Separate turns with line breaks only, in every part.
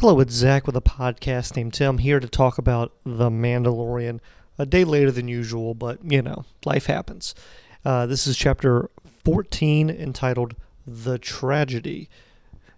Hello, it's Zach with a podcast named Tim, here to talk about The Mandalorian. A day later than usual, but life happens. This is chapter 14 entitled The Tragedy.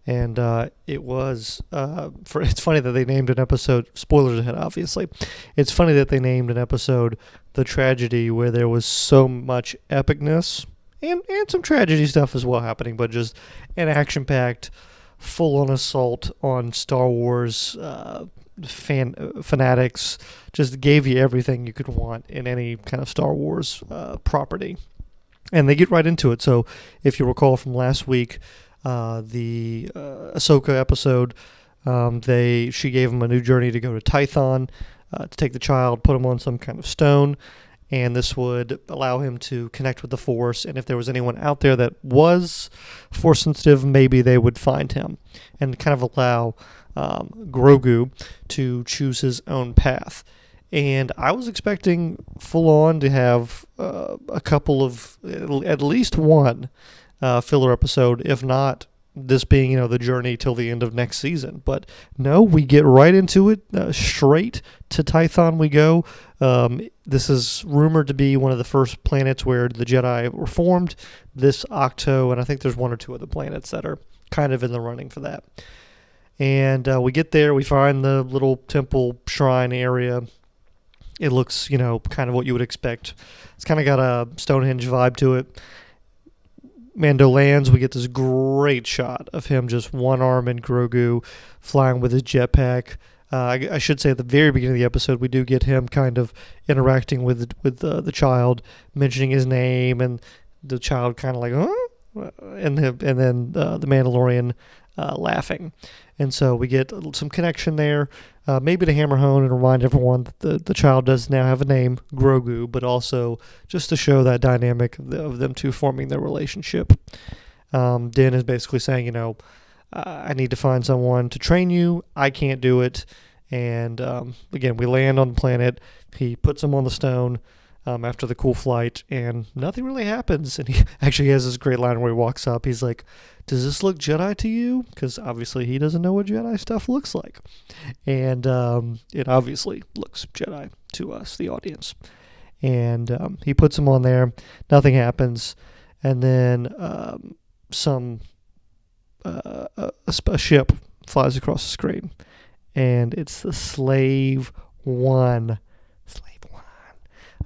And it's funny that they named an episode, spoilers ahead, obviously. It's funny that they named an episode The Tragedy, where there was so much epicness and some tragedy stuff as well happening, but just an action-packed, full-on assault on Star Wars fanatics. Just gave you everything you could want in any kind of Star Wars property. And they get right into it. So if you recall from last week, the Ahsoka episode, she gave him a new journey to go to Tython to take the child, put him on some kind of stone, and this would allow him to connect with the Force. And if there was anyone out there that was Force sensitive, maybe they would find him and kind of allow Grogu to choose his own path. And I was expecting full on to have a couple of, at least one filler episode, if not this being, the journey till the end of next season. But no, we get right into it. Straight to Tython we go. This is rumored to be one of the first planets where the Jedi were formed, this Octo, and I think there's one or two other planets that are kind of in the running for that. And we get there, we find the little temple shrine area. It looks, kind of what you would expect. It's kind of got a Stonehenge vibe to it. Mando lands, we get this great shot of him just one-arming Grogu, flying with his jetpack. I should say at the very beginning of the episode, we do get him kind of interacting with the child, mentioning his name, and the child kind of like, huh? And then the Mandalorian laughing. And so we get some connection there, maybe to hammer home and remind everyone that the child does now have a name, Grogu, but also just to show that dynamic of them two forming their relationship. Din is basically saying, I need to find someone to train you. I can't do it. And again, we land on the planet. He puts him on the stone after the cool flight, and nothing really happens. And he actually has this great line where he walks up. He's like, does this look Jedi to you? Because obviously he doesn't know what Jedi stuff looks like. And it obviously looks Jedi to us, the audience. And he puts him on there. Nothing happens. And then a ship flies across the screen. And it's the Slave One.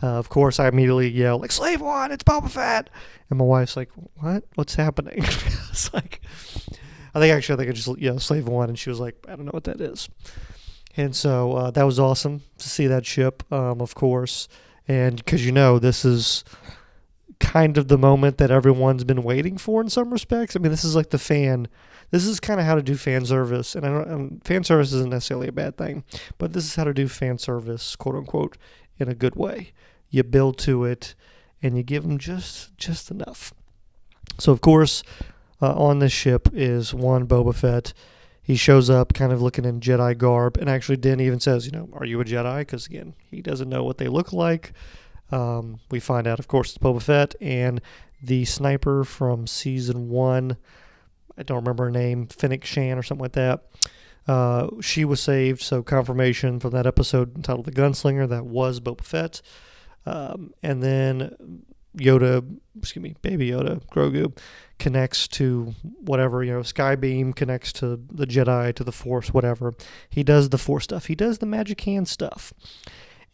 Of course, I immediately yell, like, Slave One, it's Boba Fett! And my wife's like, what? What's happening? It's like, I think I just yelled Slave One, and she was like, I don't know what that is. And so that was awesome to see that ship, of course. And because, this is kind of the moment that everyone's been waiting for in some respects. I mean, this is like this is kind of how to do fan service. And fan service isn't necessarily a bad thing, but this is how to do fan service, quote unquote, in a good way. You build to it, and you give them just enough. So, of course, on this ship is one Boba Fett. He shows up kind of looking in Jedi garb, and actually Din even says, are you a Jedi? Because, again, he doesn't know what they look like. We find out, of course, it's Boba Fett, and the sniper from Season 1, I don't remember her name, Fennec Shan or something like that. She was saved, so confirmation from that episode entitled The Gunslinger, that was Boba Fett. And then Baby Yoda, Grogu, connects to whatever, Skybeam connects to the Jedi, to the Force, whatever. He does the Force stuff. He does the magic hand stuff.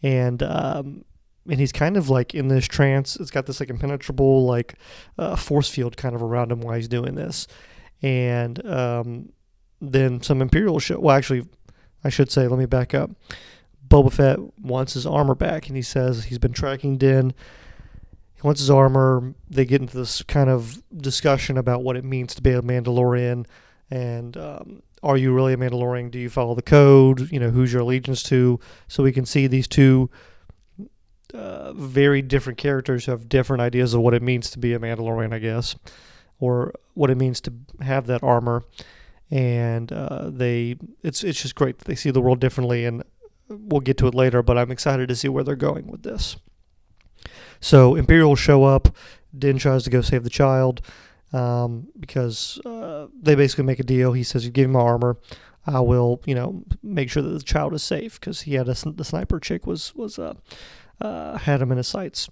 And he's kind of like in this trance. It's got this like impenetrable like force field kind of around him while he's doing this. And then some imperial show. Well, actually, I should say, let me back up. Boba Fett wants his armor back, and he says he's been tracking Din. He wants his armor. They get into this kind of discussion about what it means to be a Mandalorian, and are you really a Mandalorian? Do you follow the code? Who's your allegiance to? So we can see these two very different characters who have different ideas of what it means to be a Mandalorian, I guess, or what it means to have that armor. And it's just great that they see the world differently, and we'll get to it later, but I'm excited to see where they're going with this. So Imperials show up. Din tries to go save the child because they basically make a deal. He says, you give me my armor, I will, make sure that the child is safe, because he had the sniper chick was had him in his sights.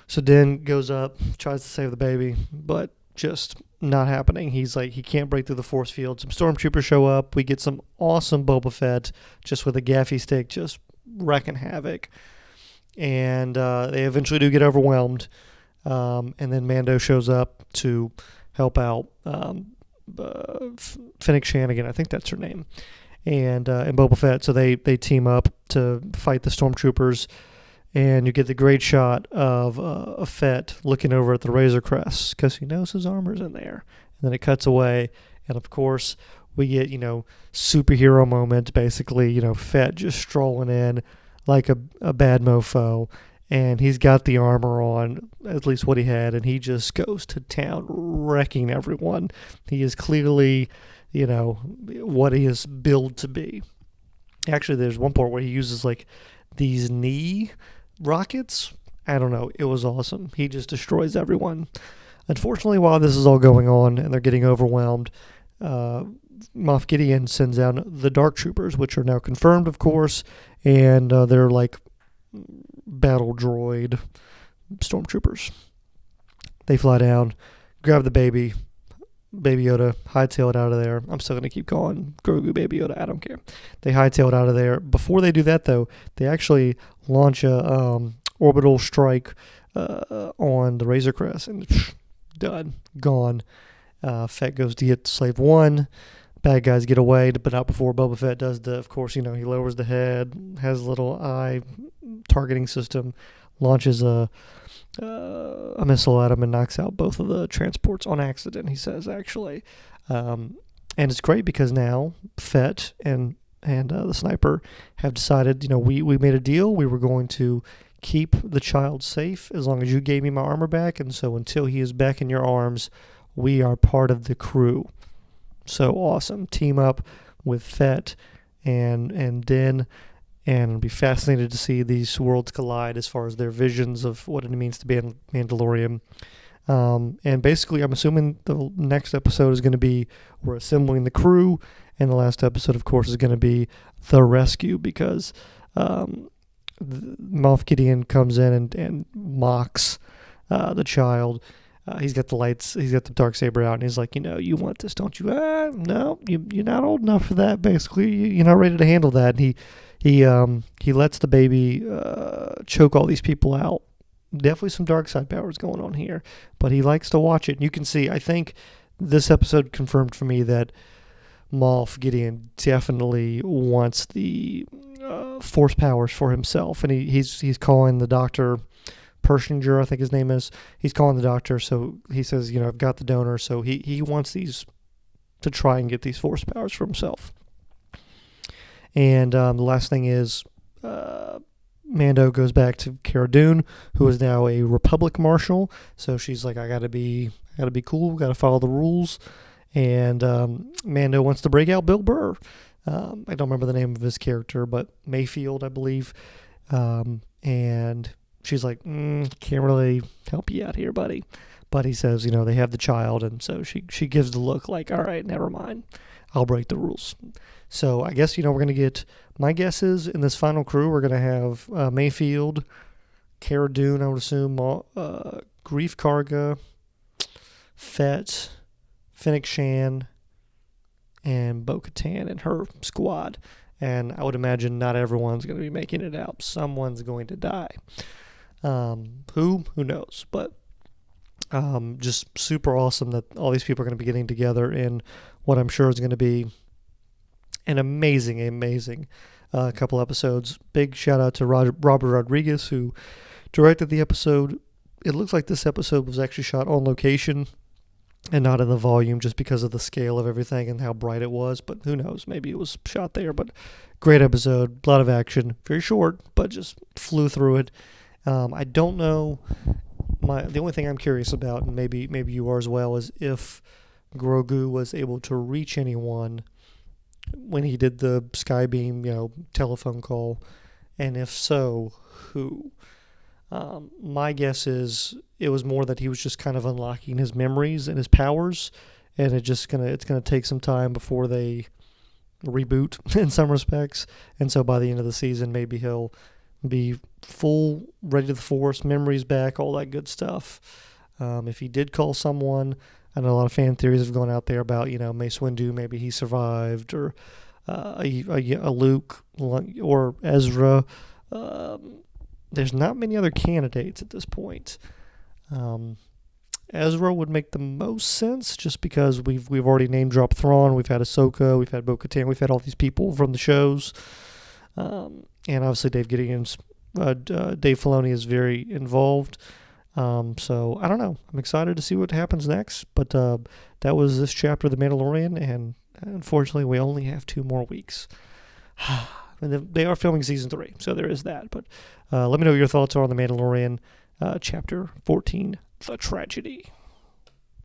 So Din goes up, tries to save the baby, but just not happening. He's like, he can't break through the force field. Some stormtroopers show up. We get some awesome Boba Fett just with a gaffy stick, just wrecking havoc. And they eventually do get overwhelmed. And then Mando shows up to help out Fennec Shanagan. I think that's her name. And Boba Fett. So they team up to fight the stormtroopers. And you get the great shot of Fett looking over at the Razor Crest because he knows his armor's in there. And then it cuts away. And, of course, we get, superhero moment, basically, Fett just strolling in like a bad mofo. And he's got the armor on, at least what he had, and he just goes to town, wrecking everyone. He is clearly, what he is billed to be. Actually, there's one part where he uses, like, these knee rockets. I don't know. It was awesome. He just destroys everyone. Unfortunately, while this is all going on and they're getting overwhelmed, Moff Gideon sends out the Dark Troopers, which are now confirmed, of course, and they're like battle droid stormtroopers. They fly down, grab the baby Yoda, hightail it out of there. I'm still going to keep calling Grogu Baby Yoda. I don't care. They hightail it out of there. Before they do that, though, they actually launch a orbital strike on the Razor Crest, and done, gone. Fett goes to get Slave 1. Bad guys get away, but not before Boba Fett does of course, he lowers the head, has a little eye targeting system, launches a missile at him and knocks out both of the transports on accident, he says, actually. And it's great because now Fett and the sniper have decided, we made a deal. We were going to keep the child safe as long as you gave me my armor back. And so until he is back in your arms, we are part of the crew. So awesome. Team up with Fett and Din. And it'll be fascinated to see these worlds collide as far as their visions of what it means to be a Mandalorian. And basically, I'm assuming the next episode is going to be we're assembling the crew. And the last episode, of course, is going to be the rescue, because Moff Gideon comes in and mocks the child. He's got the lights, he's got the Darksaber out, and he's like, you want this, don't you? No, you're not old enough for that, basically. You're not ready to handle that. And he lets the baby choke all these people out. Definitely some dark side powers going on here, but he likes to watch it. And you can see, I think this episode confirmed for me that Moff Gideon definitely wants the force powers for himself, and he's calling the doctor Pershinger, I think his name is. He's calling the doctor, so he says, I've got the donor, so he wants these to try and get these force powers for himself. And the last thing is Mando goes back to Cara Dune, who is now a Republic Marshal. So she's like, I gotta be cool, gotta follow the rules. And Mando wants to break out Bill Burr. I don't remember the name of his character, but Mayfield, I believe. And she's like, can't really help you out here, buddy. But he says, they have the child, and so she gives the look like, all right, never mind. I'll break the rules. So I guess, we're going to get, my guess is, in this final crew, we're going to have Mayfield, Cara Dune, I would assume, Grief Karga, Fett, Fennec Shan, and Bo-Katan and her squad. And I would imagine not everyone's going to be making it out. Someone's going to die. Who knows? But just super awesome that all these people are going to be getting together in what I'm sure is going to be an amazing couple episodes. Big shout out to Robert Rodriguez, who directed the episode. It looks like this episode was actually shot on location and not in the volume, just because of the scale of everything and how bright it was. But who knows? Maybe it was shot there. But great episode, a lot of action, very short, but just flew through it. I don't know. The only thing I'm curious about, and maybe you are as well, is if Grogu was able to reach anyone when he did the Skybeam, telephone call, and if so, who? My guess is it was more that he was just kind of unlocking his memories and his powers, and it's gonna take some time before they, reboot in some respects. And so by the end of the season, maybe he'll be full, ready to the Force, memories back, all that good stuff. If he did call someone, I know a lot of fan theories have gone out there about, Mace Windu, maybe he survived, or a Luke or Ezra. There's not many other candidates at this point. Ezra would make the most sense just because we've already name dropped Thrawn, we've had Ahsoka, we've had Bo-Katan, we've had all these people from the shows, and obviously Dave Filoni is very involved. So I don't know. I'm excited to see what happens next. But that was this chapter of The Mandalorian, and unfortunately, we only have 2 more weeks. And they are filming season 3, so there is that. But let me know what your thoughts are on The Mandalorian, chapter 14, The Tragedy.